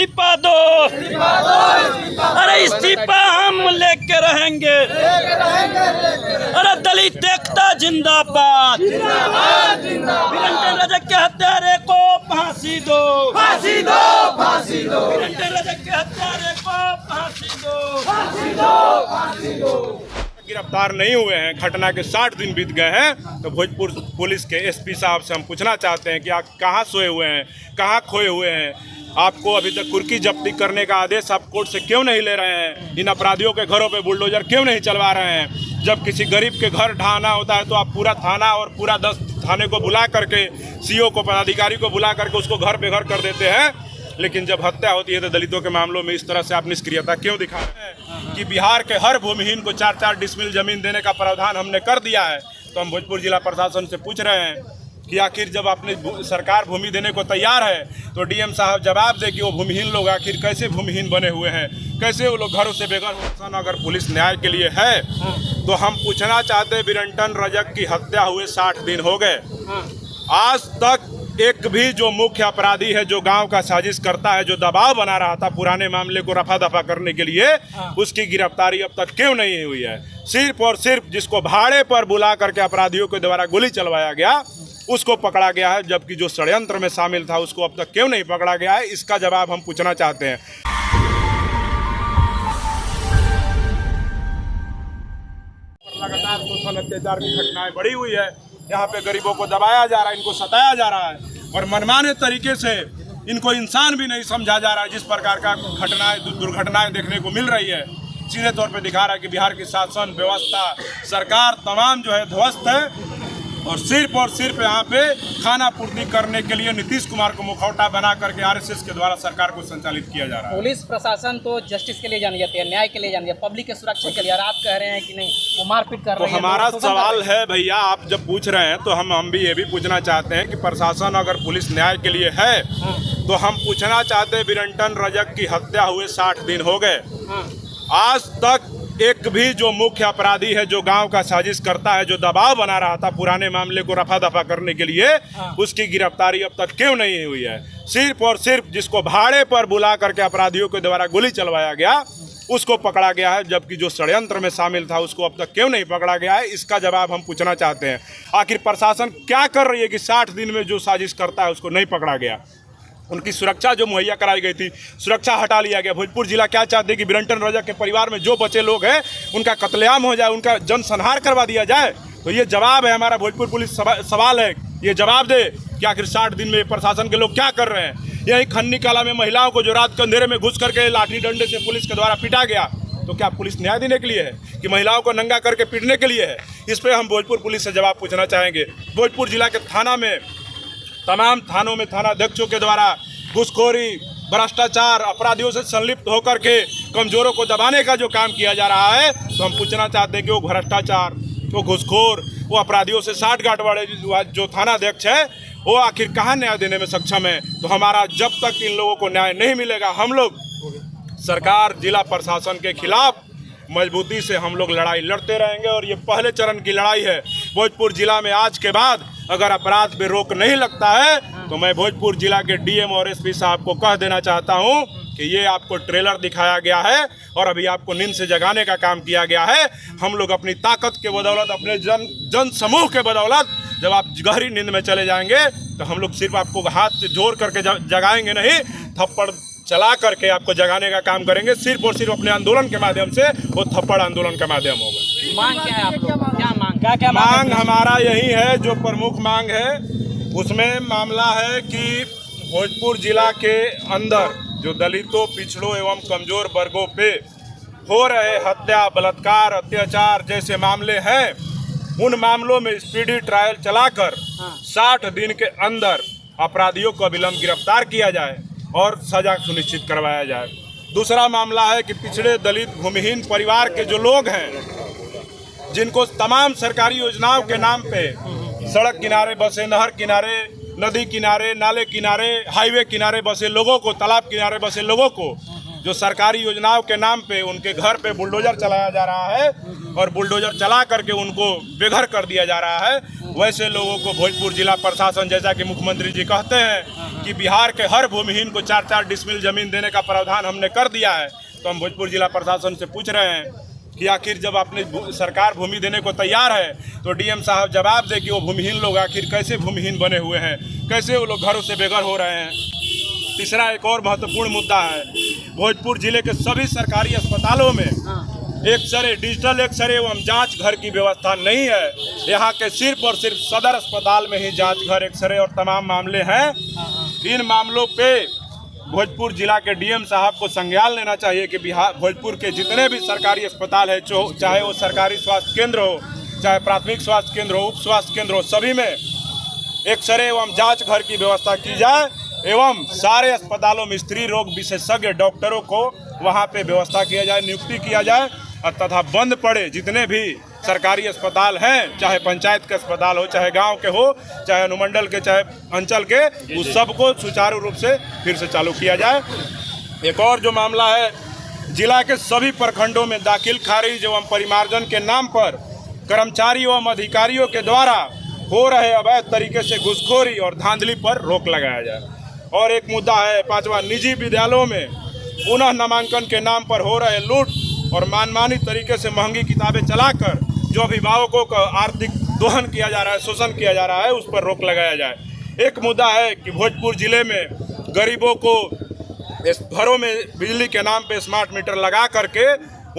इस्तीफा दो, अरे इस्तीफा हम लेके रहेंगे। अरे दलित एकता जिंदाबाद, वीरेंद्र रजक के हत्यारे को फांसी दो, फांसी दो, फांसी दो, वीरेंद्र रजक के हत्यारे को फांसी दो, फांसी दो, फांसी दो। गिरफ्तार नहीं हुए हैं, घटना के 60 दिन बीत गए हैं। तो भोजपुर पुलिस के एसपी साहब से हम पूछना चाहते हैं कि आप कहाँ सोए हुए हैं, कहाँ खोए हुए हैं? आपको अभी तक कुर्की जब्ती करने का आदेश आप कोर्ट से क्यों नहीं ले रहे हैं? इन अपराधियों के घरों पे बुलडोजर क्यों नहीं चलवा रहे हैं? जब किसी गरीब के घर ढहाना होता है तो आप पूरा थाना और पूरा 10 थाने को बुला करके, सीओ को, पदाधिकारी को बुला करके उसको घर बेघर कर देते हैं। लेकिन जब हत्या होती है तो दलितों के मामलों में इस तरह से आप निष्क्रियता क्यों दिखा रहे हैं? कि बिहार के हर भूमिहीन को 4-4 डिसमिल जमीन देने का प्रावधान हमने कर दिया है। तो हम भोजपुर जिला प्रशासन से पूछ रहे हैं कि आखिर जब अपने सरकार भूमि देने को तैयार है तो डीएम साहब जवाब दे कि वो भूमिहीन लोग आखिर कैसे भूमिहीन बने हुए हैं, कैसे वो लोग घरों से बेघर हो। अगर पुलिस न्याय के लिए है तो हम पूछना चाहते हैं, वीरेंद्र रजक की हत्या हुए 60 दिन हो गए, आज तक एक भी जो मुख्य अपराधी है, जो गांव का साजिश करता है, जो दबाव बना रहा था पुराने मामले को रफा दफा करने के लिए, उसकी गिरफ्तारी अब तक क्यों नहीं हुई है? सिर्फ और सिर्फ जिसको भाड़े पर बुला करके अपराधियों के द्वारा गोली चलवाया गया उसको पकड़ा गया है, जबकि जो षड्यंत्र में शामिल था उसको अब तक क्यों नहीं पकड़ा गया है? इसका जवाब हम पूछना चाहते हैं। लगातार शोषण अत्याचार की घटनाएं बढ़ी हुई है। यहाँ पे गरीबों को दबाया जा रहा है, इनको सताया जा रहा है और मनमाने तरीके से इनको इंसान भी नहीं समझा जा रहा है। जिस प्रकार का दुर्घटनाएं देखने को मिल रही है, सीधे तौर पे दिखा रहा है कि बिहार की शासन व्यवस्था, सरकार तमाम जो है ध्वस्त है और सिर्फ यहाँ पे खाना पूर्ति करने के लिए नीतीश कुमार को मुखौटा बना करके आरएसएस के द्वारा सरकार को संचालित किया जा रहा है। पुलिस प्रशासन तो जस्टिस के लिए जानी जाती है, न्याय के लिए जानी जाती है, पब्लिक के सुरक्षा के लिए, और आप कह रहे हैं कि नहीं वो मारपीट कर रहे हैं। तो हमारा सवाल है भैया, आप जब पूछ रहे हैं तो हम भी ये भी पूछना चाहते हैं कि प्रशासन अगर पुलिस न्याय के लिए है तो हम पूछना चाहते हैं, वीरेंद्र रजक की हत्या हुए 60 दिन हो गए, आज तक एक भी जो मुख्य अपराधी है, जो गांव का साजिश करता है, जो दबाव बना रहा था पुराने मामले को रफा दफा करने के लिए, उसकी गिरफ्तारी अब तक क्यों नहीं हुई है? सिर्फ और सिर्फ जिसको भाड़े पर बुला करके अपराधियों के द्वारा गोली चलवाया गया उसको पकड़ा गया है, जबकि जो षड्यंत्र में शामिल था उसको अब तक क्यों नहीं पकड़ा गया है? इसका जवाब हम पूछना चाहते हैं। आखिर प्रशासन क्या कर रही है कि 60 दिन में जो साजिश करता है उसको नहीं पकड़ा गया? उनकी सुरक्षा जो मुहैया कराई गई थी, सुरक्षा हटा लिया गया। भोजपुर जिला क्या चाहते हैं कि वीरेंद्र रजक के परिवार में जो बचे लोग हैं उनका कत्लेआम हो जाए, उनका जनसंहार करवा दिया जाए। तो ये जवाब है हमारा, भोजपुर पुलिस सवाल है, ये जवाब दे कि आखिर 60 दिन में प्रशासन के लोग क्या कर रहे हैं। यही खन्नी कला में महिलाओं को जो रात के अंधेरे में घुस करके लाठी डंडे से पुलिस के द्वारा पीटा गया, तो क्या पुलिस न्याय देने के लिए है कि महिलाओं को नंगा करके पीटने के लिए है? इस पर हम भोजपुर पुलिस से जवाब पूछना चाहेंगे। भोजपुर जिला के थाना में, तमाम थानों में थानाध्यक्षों के द्वारा घूसखोरी, भ्रष्टाचार, अपराधियों से संलिप्त होकर के कमजोरों को दबाने का जो काम किया जा रहा है, तो हम पूछना चाहते हैं कि वो भ्रष्टाचार, वो घूसखोर, वो अपराधियों से साठगांठ वाले जो थानाध्यक्ष है, वो आखिर कहाँ न्याय देने में सक्षम है? तो हमारा जब तक इन लोगों को न्याय नहीं मिलेगा, हम लोग सरकार, जिला प्रशासन के खिलाफ मजबूती से हम लोग लड़ाई लड़ते रहेंगे। और ये पहले चरण की लड़ाई है। भोजपुर जिला में आज के बाद अगर अपराध पे रोक नहीं लगता है तो मैं भोजपुर जिला के डीएम और एसपी साहब को कह देना चाहता हूं कि ये आपको ट्रेलर दिखाया गया है और अभी आपको नींद से जगाने का काम किया गया है। हम लोग अपनी ताकत के बदौलत, अपने जन समूह के बदौलत जब आप गहरी नींद में चले जाएंगे तो हम लोग सिर्फ आपको हाथ से जोड़ करके जगाएंगे नहीं, थप्पड़ चला करके आपको जगाने का काम करेंगे। सिर्फ और सिर्फ अपने आंदोलन के माध्यम से, वो थप्पड़ आंदोलन का माध्यम होगा। मांग क्या है आप लोग? क्या मांग, क्या मांग हमारा यही है, जो प्रमुख मांग है उसमें मामला है कि भोजपुर जिला के अंदर जो दलितों, पिछड़ों एवं कमजोर वर्गों पे हो रहे हत्या, बलात्कार, अत्याचार जैसे मामले हैं, उन मामलों में स्पीडी ट्रायल चलाकर 60 दिन के अंदर अपराधियों को अविलंब गिरफ्तार किया जाए और सजा सुनिश्चित करवाया जाए। दूसरा मामला है कि पिछड़े, दलित, भूमिहीन परिवार के जो लोग हैं, जिनको तमाम सरकारी योजनाओं के नाम पे सड़क किनारे बसे, नहर किनारे, नदी किनारे, नाले किनारे, हाईवे किनारे बसे लोगों को, तालाब किनारे बसे लोगों को जो सरकारी योजनाओं के नाम पे उनके घर पे बुलडोजर चलाया जा रहा है और बुलडोजर चला करके उनको बेघर कर दिया जा रहा है, वैसे लोगों को भोजपुर जिला प्रशासन, जैसा कि मुख्यमंत्री जी कहते हैं कि कि बिहार के हर भूमिहीन को 4-4 डिसमिल जमीन देने का प्रावधान हमने कर दिया है। तो हम भोजपुर जिला प्रशासन से पूछ रहे हैं कि आखिर जब अपनी सरकार भूमि देने को तैयार है तो डीएम साहब जवाब दे कि वो भूमिहीन लोग आखिर कैसे भूमिहीन बने हुए हैं, कैसे वो लोग घरों से बेघर हो रहे हैं। तीसरा एक और महत्वपूर्ण मुद्दा है, भोजपुर जिले के सभी सरकारी अस्पतालों में एक्सरे, डिजिटल एक्सरे एवं जांच घर की व्यवस्था नहीं है। यहाँ के सिर्फ और सिर्फ सदर अस्पताल में ही जांच घर, एक्सरे और तमाम मामले हैं। इन मामलों पे भोजपुर जिला के डीएम साहब को संज्ञान लेना चाहिए कि बिहार भोजपुर के जितने भी सरकारी अस्पताल है, चाहे वो सरकारी स्वास्थ्य केंद्र हो, चाहे प्राथमिक स्वास्थ्य केंद्र हो, उप स्वास्थ्य केंद्र हो, सभी में एक्सरे एवं जांच घर की व्यवस्था की जाए एवं सारे अस्पतालों में स्त्री रोग विशेषज्ञ डॉक्टरों को वहाँ पे व्यवस्था किया जाए, नियुक्ति किया जाए और तथा बंद पड़े जितने भी सरकारी अस्पताल हैं, चाहे पंचायत के अस्पताल हो, चाहे गांव के हो, चाहे अनुमंडल के, चाहे अंचल के, उस सबको सुचारू रूप से फिर से चालू किया जाए। एक और जो मामला है, जिला के सभी प्रखंडों में दाखिल खारिज एवं परिमार्जन के नाम पर कर्मचारियों एवं अधिकारियों के द्वारा हो रहे अवैध तरीके से घूसखोरी और धांधली पर रोक लगाया जाए। और एक मुद्दा है 5वां, निजी विद्यालयों में पुनः नामांकन के नाम पर हो रहे लूट और मनमानी तरीके से महंगी किताबें चलाकर जो अभिभावकों का आर्थिक दोहन किया जा रहा है, शोषण किया जा रहा है, उस पर रोक लगाया जाए। एक मुद्दा है कि भोजपुर जिले में गरीबों को घरों में बिजली के नाम पे स्मार्ट मीटर लगा करके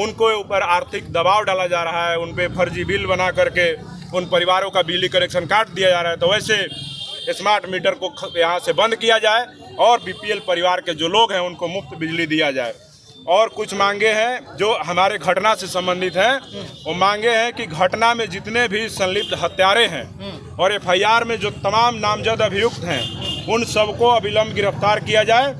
उनको ऊपर आर्थिक दबाव डाला जा रहा है, उन पे फर्जी बिल बना करके उन परिवारों का बिजली कनेक्शन काट दिया जा रहा है। तो वैसे स्मार्ट मीटर को यहाँ से बंद किया जाए और बीपीएल परिवार के जो लोग हैं उनको मुफ्त बिजली दिया जाए। और कुछ मांगे हैं जो हमारे घटना से संबंधित हैं। वो मांगे हैं कि घटना में जितने भी संलिप्त हत्यारे हैं और एफआईआर में जो तमाम नामजद अभियुक्त हैं उन सबको अविलंब गिरफ्तार किया जाए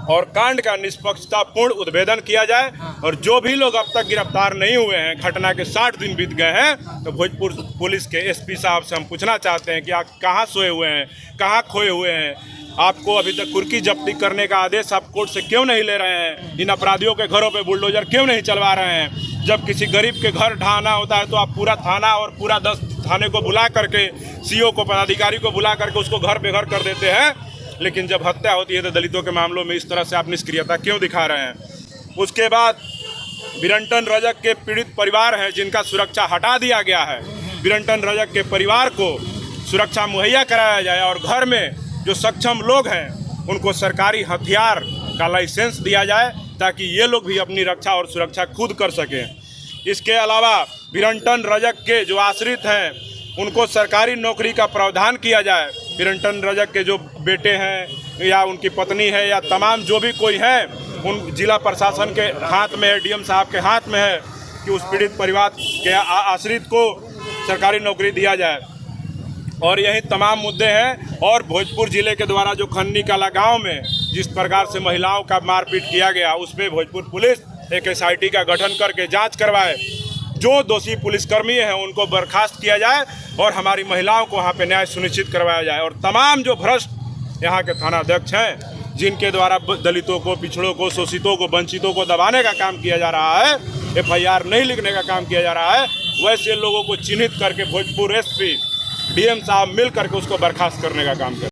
और कांड का निष्पक्षतापूर्ण उद्भेदन किया जाए। और जो भी लोग अब तक गिरफ्तार नहीं हुए हैं, घटना के 60 दिन बीत गए हैं, तो भोजपुर पुलिस के एसपी साहब से हम पूछना चाहते हैं कि आप कहाँ सोए हुए हैं, कहाँ खोए हुए हैं। आपको अभी तक कुर्की जब्ती करने का आदेश आप कोर्ट से क्यों नहीं ले रहे हैं? इन अपराधियों के घरों पे बुलडोजर क्यों नहीं चलवा रहे हैं? जब किसी गरीब के घर ढहाना होता है तो आप पूरा थाना और पूरा 10 थाने को बुला करके, सीओ को, पदाधिकारी को बुला करके उसको घर बेघर कर देते हैं। लेकिन जब हत्या होती है तो दलितों के मामलों में इस तरह से आप निष्क्रियता क्यों दिखा रहे हैं? उसके बाद बिरंटन रजक के पीड़ित परिवार हैं जिनका सुरक्षा हटा दिया गया है। बिरंटन रजक के परिवार को सुरक्षा मुहैया कराया जाए और घर में जो सक्षम लोग हैं उनको सरकारी हथियार का लाइसेंस दिया जाए ताकि ये लोग भी अपनी रक्षा और सुरक्षा खुद कर सकें। इसके अलावा बिरंटन रजक के जो आश्रित हैं उनको सरकारी नौकरी का प्रावधान किया जाए। बिरंटन रजक के जो बेटे हैं या उनकी पत्नी है या तमाम जो भी कोई है, उन जिला प्रशासन के हाथ में है, डीएम साहब के हाथ में है कि उस पीड़ित परिवार के आश्रित को सरकारी नौकरी दिया जाए। और यही तमाम मुद्दे हैं। और भोजपुर जिले के द्वारा जो खन्नी कला गाँव में जिस प्रकार से महिलाओं का मारपीट किया गया, उस पर भोजपुर पुलिस एक SIT का गठन करके जांच करवाए। जो दोषी पुलिसकर्मी हैं उनको बर्खास्त किया जाए और हमारी महिलाओं को वहाँ पे न्याय सुनिश्चित करवाया जाए। और तमाम जो भ्रष्ट यहाँ के थानाध्यक्ष हैं जिनके द्वारा दलितों को, पिछड़ों को, शोषितों को, वंचितों को दबाने का काम किया जा रहा है, FIR नहीं लिखने का काम किया जा रहा है, वैसे लोगों को चिन्हित करके भोजपुर SP, डीएम साहब मिल करके उसको बर्खास्त करने का काम करें।